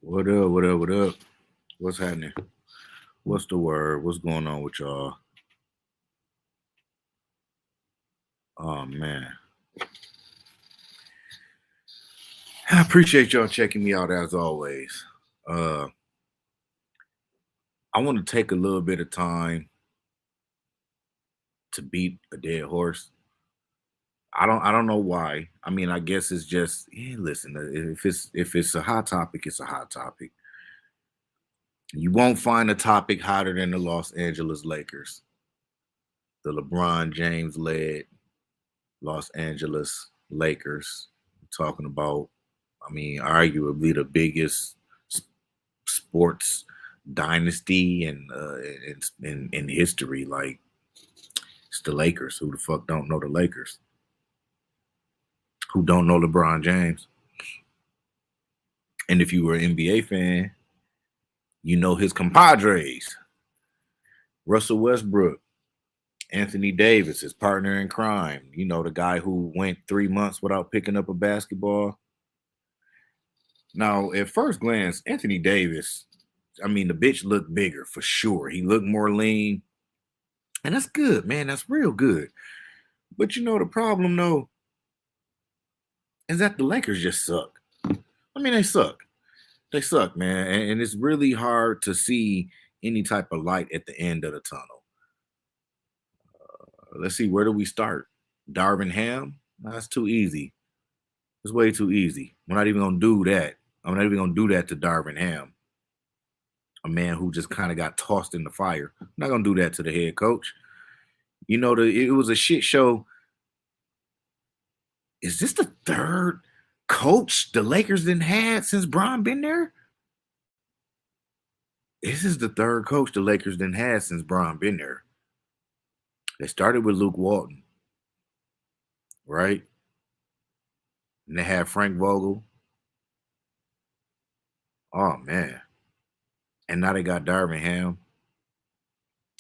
What up? What up? What up? What's happening? What's the word? What's going on with y'all? Oh man, I appreciate y'all checking me out as always. Uh, I want to take a little bit of time to beat a dead horse. I don't know why. I mean, I guess it's just listen. If it's a hot topic, it's a hot topic. You won't find a topic hotter than the Los Angeles Lakers, the LeBron James led Los Angeles Lakers. Talking about, I mean, arguably the biggest sports dynasty in history. Like it's the Lakers. Who the fuck don't know the Lakers? Who don't know LeBron James? And if you were an NBA fan, you know his compadres: Russell Westbrook, Anthony Davis, his partner in crime. You know, the guy who went 3 months without picking up a basketball. Now, at first glance, Anthony Davis, I mean, the bitch looked bigger for sure. He looked more lean. And that's good, man. That's real good. But you know, the problem, though, is that the Lakers just suck. I mean, they suck. They suck, man. And it's really hard to see any type of light at the end of the tunnel. Let's see, where do we start? Darvin Ham? That's too easy. It's way too easy. We're not even going to do that. I'm not even going to do that to Darvin Ham, a man who just kind of got tossed in the fire. I'm not going to do that to the head coach. You know, it was a shit show. Is this the third coach the Lakers didn't had since Bron been there? This is the third coach the Lakers didn't had since Bron been there. They started with Luke Walton, right? And they had Frank Vogel. Oh man. And now they got Darvin Ham.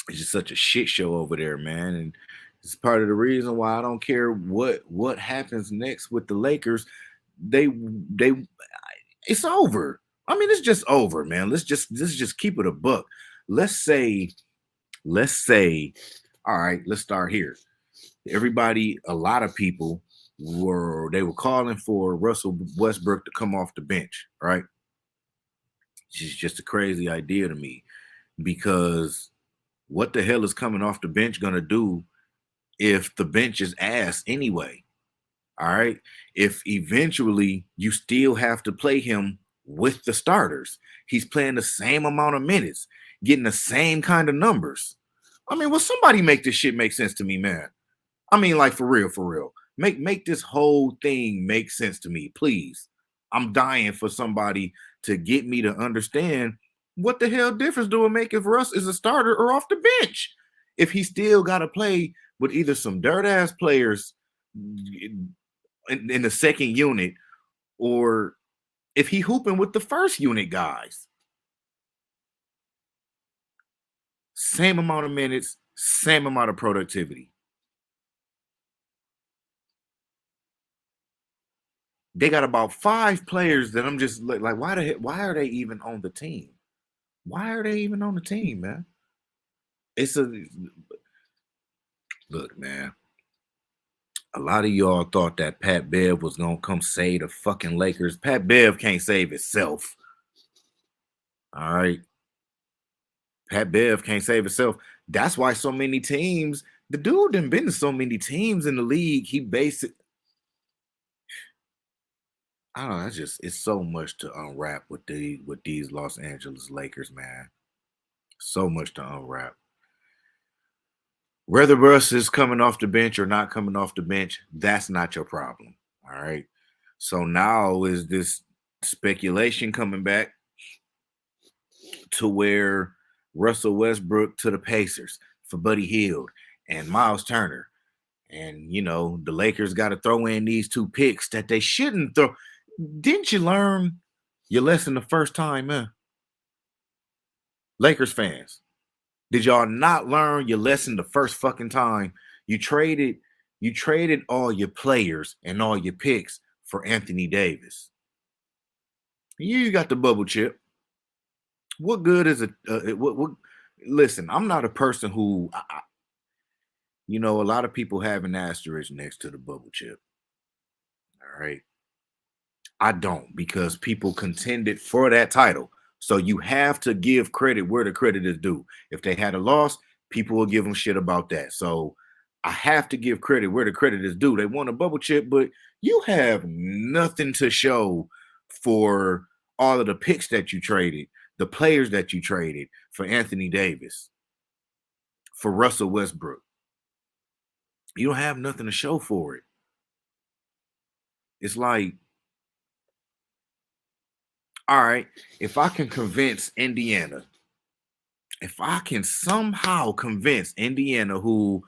It's just such a shit show over there, man. And it's part of the reason why I don't care what happens next with the Lakers. They it's over. I mean, it's just over, man. Let's just keep it a buck. Let's say, let's say, all right, let's start here. Everybody, a lot of people were calling for Russell Westbrook to come off the bench, right? It's just a crazy idea to me because what the hell is coming off the bench gonna do if the bench is ass anyway? All right. If eventually you still have to play him with the starters, he's playing the same amount of minutes, getting the same kind of numbers. I mean, will somebody make this shit make sense to me, man? I mean, like for real, for real. Make this whole thing make sense to me, please. I'm dying for somebody to get me to understand what the hell difference do it make if Russ is a starter or off the bench? If he still got to play with either some dirt ass players in the second unit, or if he hooping with the first unit guys. Same amount of minutes, same amount of productivity. They got about 5 players that I'm just like, why are they even on the team? Why are they even on the team, man? It's a look, man. A lot of y'all thought that Pat Bev was gonna come save the fucking Lakers. Pat Bev can't save itself. All right. Pat Bev can't save himself. That's why so many teams, the dude done been to so many teams in the league. He basic, I don't know. It's so much to unwrap with these Los Angeles Lakers, man. So much to unwrap. Whether Russ is coming off the bench or not coming off the bench, that's not your problem. All right. So now is this speculation coming back to where Russell Westbrook to the Pacers for Buddy Hield and Miles Turner. And you know, the Lakers got to throw in these 2 picks that they shouldn't throw. Didn't you learn your lesson the first time, man? Lakers fans, did y'all not learn your lesson the first fucking time? You traded, you traded all your players and all your picks for Anthony Davis. You got the bubble chip. What good is it? What? Listen, I'm not a person who, a lot of people have an asterisk next to the bubble chip. All right. I don't because people contended for that title. So you have to give credit where the credit is due. If they had a loss, people will give them shit about that. So I have to give credit where the credit is due. They won a bubble chip, but you have nothing to show for all of the picks that you traded, the players that you traded for Anthony Davis, for Russell Westbrook. You don't have nothing to show for it. It's like, all right, if I can convince Indiana, if I can somehow convince Indiana, who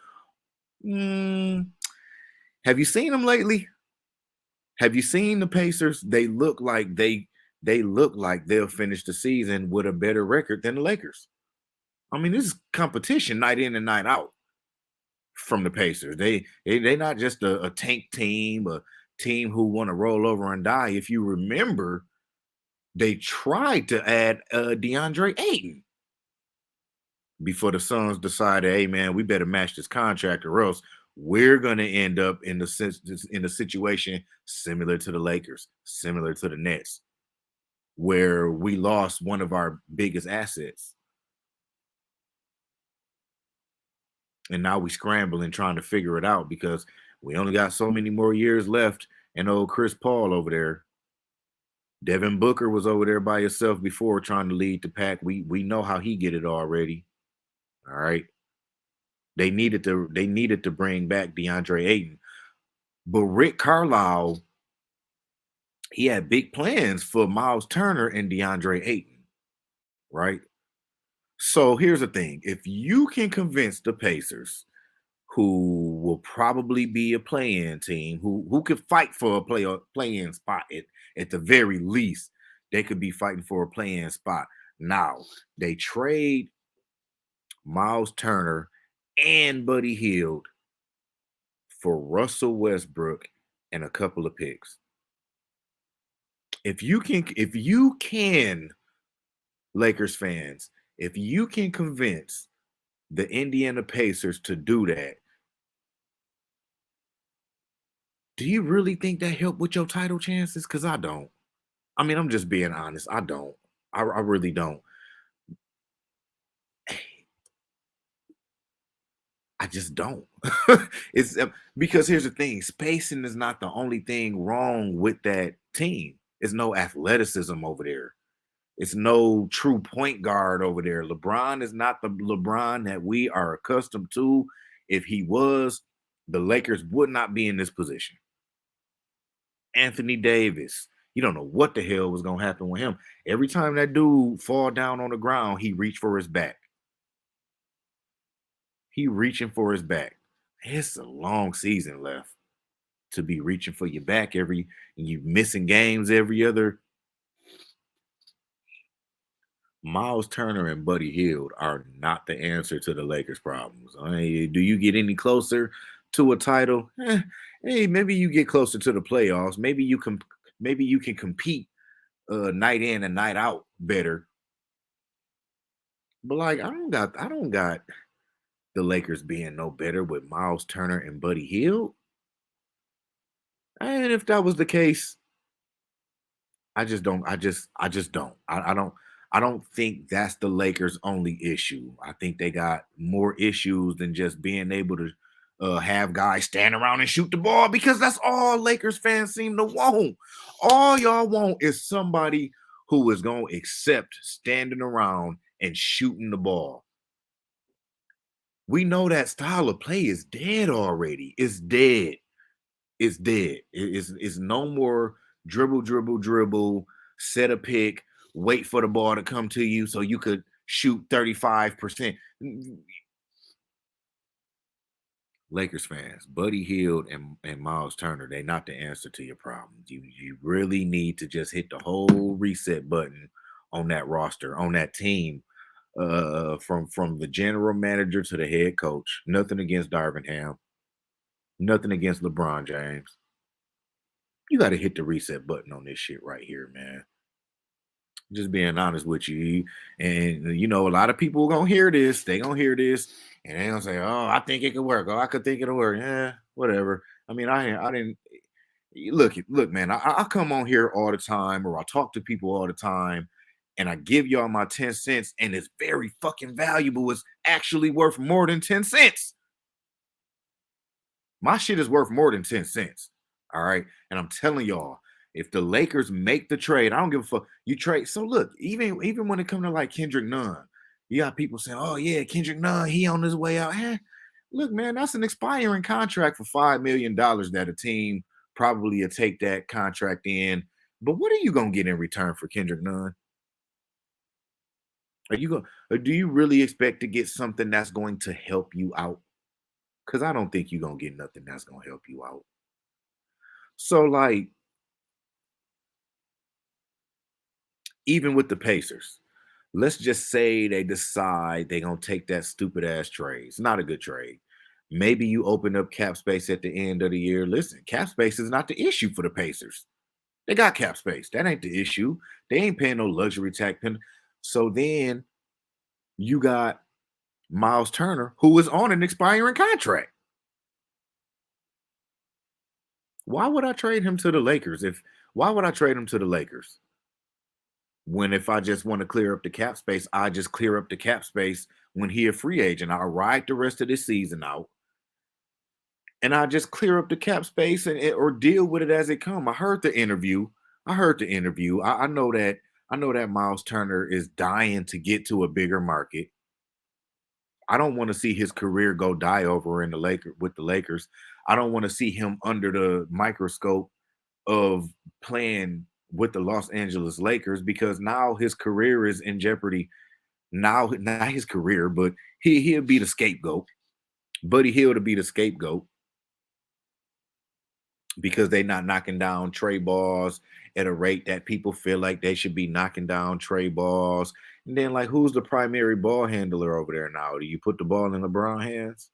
mm, have you seen them lately? Have you seen the Pacers? They look like they'll finish the season with a better record than the Lakers. I mean, this is competition night in and night out from the Pacers. They not just a tank team, a team who want to roll over and die. If you remember, they tried to add DeAndre Ayton before the Suns decided, hey man, we better match this contract or else we're gonna end up in the situation similar to the Lakers, similar to the Nets, where we lost one of our biggest assets. And now we scrambling trying to figure it out because we only got so many more years left. And old Chris Paul over there. Devin Booker was over there by himself before trying to lead the pack. We know how he get it already. All right. They needed to bring back DeAndre Ayton. But Rick Carlisle, he had big plans for Miles Turner and DeAndre Ayton, right? So here's the thing. If you can convince the Pacers, who will probably be a play-in team, who could fight for a play-in spot at the very least, they could be fighting for a play-in spot. Now, they trade Miles Turner and Buddy Hield for Russell Westbrook and a couple of picks. If you can, Lakers fans, if you can convince the Indiana Pacers to do that, do you really think that helped with your title chances? Because I don't. I mean, I'm just being honest. I don't. I really don't. I just don't. It's because here's the thing: spacing is not the only thing wrong with that team. It's no athleticism over there. It's no true point guard over there. LeBron is not the LeBron that we are accustomed to. If he was, the Lakers would not be in this position. Anthony Davis, you don't know what the hell was gonna happen with him. Every time that dude fall down on the ground, he reached for his back. He reaching for his back. It's a long season left to be reaching for your back and you missing games every other. Miles Turner and Buddy Hield are not the answer to the Lakers' problems. I mean, do you get any closer to a title? Hey, maybe you get closer to the playoffs. Maybe you can compete night in and night out better. But like I don't got the Lakers being no better with Miles Turner and Buddy Hield. And if that was the case, I just don't. I just don't. I don't. I don't think that's the Lakers' only issue. I think they got more issues than just being able to have guys stand around and shoot the ball because that's all Lakers fans seem to want. All y'all want is somebody who is going to accept standing around and shooting the ball. We know that style of play is dead already. It's dead. It's dead. It's no more dribble, dribble, dribble, set a pick, wait for the ball to come to you so you could shoot 35%. Lakers fans, Buddy Hield and Miles Turner, they're not the answer to your problems. You really need to just hit the whole reset button on that roster, on that team, from the general manager to the head coach. Nothing against Darvin Ham, nothing against LeBron James. You got to hit the reset button on this shit right here, man. Just being honest with you. And you know, a lot of people gonna hear this. They gonna hear this, and they gonna say, "Oh, I think it could work. Oh, I could think it'll work." Yeah, whatever. I mean, I didn't look, man. I come on here all the time, or I talk to people all the time, and I give y'all my 10 cents, and it's very fucking valuable. It's actually worth more than 10 cents. My shit is worth more than 10 cents. All right. And I'm telling y'all, if the Lakers make the trade, I don't give a fuck. You trade. So look, even when it comes to like Kendrick Nunn, you got people saying, "Oh yeah, Kendrick Nunn, he on his way out." Look, man, that's an expiring contract for $5 million that a team probably will take that contract in. But what are you gonna get in return for Kendrick Nunn? Are you going? Do you really expect to get something that's going to help you out? Because I don't think you're gonna get nothing that's gonna help you out. So like even with the Pacers, let's just say they decide they're gonna take that stupid ass trade. It's not a good trade. Maybe you open up cap space at the end of the year. Listen, cap space is not the issue for the Pacers. They got cap space. That ain't the issue. They ain't paying no luxury tax pen. So then you got Miles Turner, who is on an expiring contract. Why would I trade him to the Lakers? If why would I trade him to the Lakers? When if I just want to clear up the cap space, I just clear up the cap space when he a free agent. I'll ride the rest of this season out and I just clear up the cap space or deal with it as it come. I heard the interview. I know that Miles Turner is dying to get to a bigger market. I don't want to see his career go die over in the Lakers with the Lakers. I don't want to see him under the microscope of playing with the Los Angeles Lakers because now his career is in jeopardy. Now, not his career, but he'll be the scapegoat. Buddy Hill to be the scapegoat because they not knocking down Trey balls at a rate that people feel like they should be knocking down Trey balls. And then, like, who's the primary ball handler over there now? Do you put the ball in LeBron hands?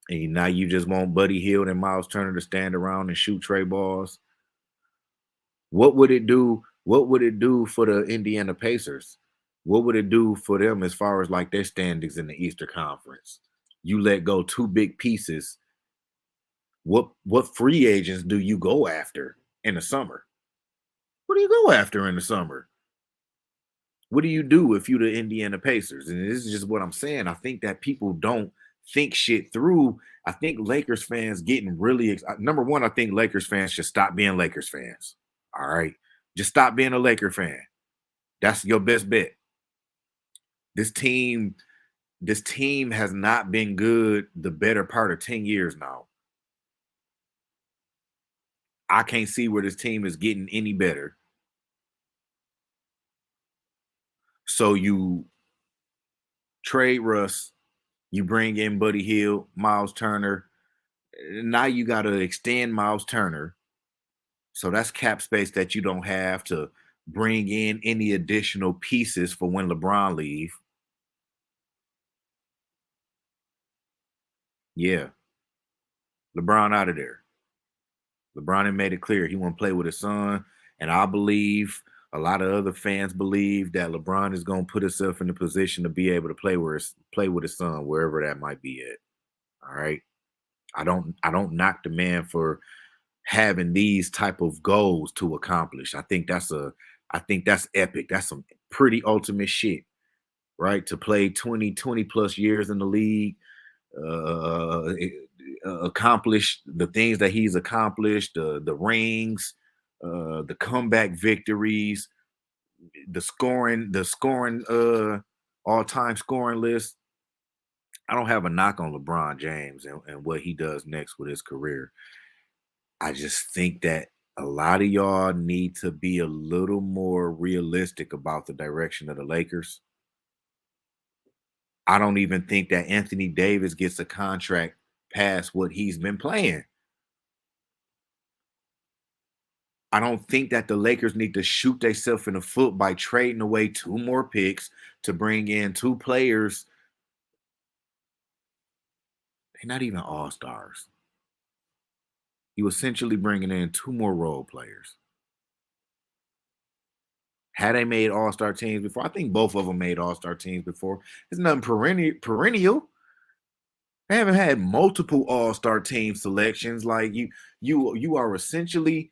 And now you just want Buddy Hield and Miles Turner to stand around and shoot Trey balls? What would it do? What would it do for the Indiana Pacers? What would it do for them as far as like their standings in the Eastern Conference? You let go two big pieces. What free agents do you go after in the summer? What do you go after in the summer? What do you do if you the Indiana Pacers? And this is just what I'm saying. I think that people don't think shit through. I think Lakers fans getting really number one, I think Lakers fans should stop being Lakers fans. All right. Just stop being a Laker fan. That's your best bet. This team, this team has not been good the better part of 10 years now. I can't see where this team is getting any better. So you trade Russ, you bring in Buddy Hield, Miles Turner. Now you got to extend Miles Turner. So that's cap space that you don't have to bring in any additional pieces for when LeBron leave. Yeah, LeBron out of there. LeBron had made it clear he want to play with his son, and I believe a lot of other fans believe that LeBron is going to put himself in the position to be able to play with his son wherever that might be at. All right. I don't knock the man for having these type of goals to accomplish. I think that's epic. That's some pretty ultimate shit, right? To play 20 plus years in the league, uh, accomplish the things that he's accomplished, the rings, the comeback victories, the scoring, all time scoring list. I don't have a knock on LeBron James and what he does next with his career. I just think that a lot of y'all need to be a little more realistic about the direction of the Lakers. I don't even think that Anthony Davis gets a contract past what he's been playing. I don't think that the Lakers need to shoot themselves in the foot by trading away two more picks to bring in two players. They're not even all stars. You essentially bringing in two more role players. Had they made all-star teams before? I think both of them made all-star teams before. It's nothing perennial. They haven't had multiple all-star team selections. Like you are essentially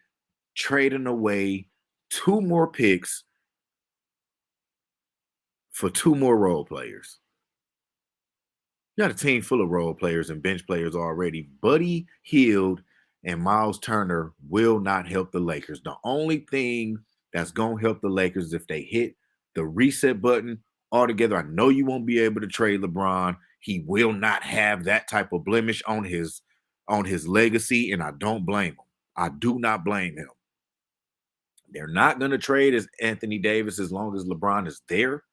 trading away two more picks for two more role players. You got a team full of role players and bench players already. Buddy Hield and Miles Turner will not help the Lakers. The only thing that's going to help the Lakers is if they hit the reset button altogether. I know you won't be able to trade LeBron. He will not have that type of blemish on his legacy, and I don't blame him. I do not blame him. They're not going to trade as Anthony Davis as long as LeBron is there.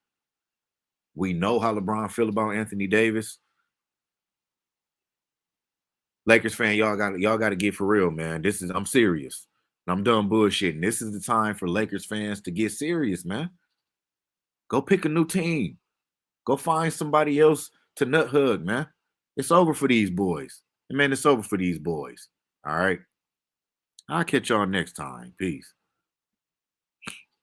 We know how LeBron feel about Anthony Davis. Lakers fan, y'all got to get for real, man. I'm serious. I'm done bullshitting. This is the time for Lakers fans to get serious, man. Go pick a new team. Go find somebody else to nut hug, man. It's over for these boys. Man, it's over for these boys. All right. I'll catch y'all next time. Peace.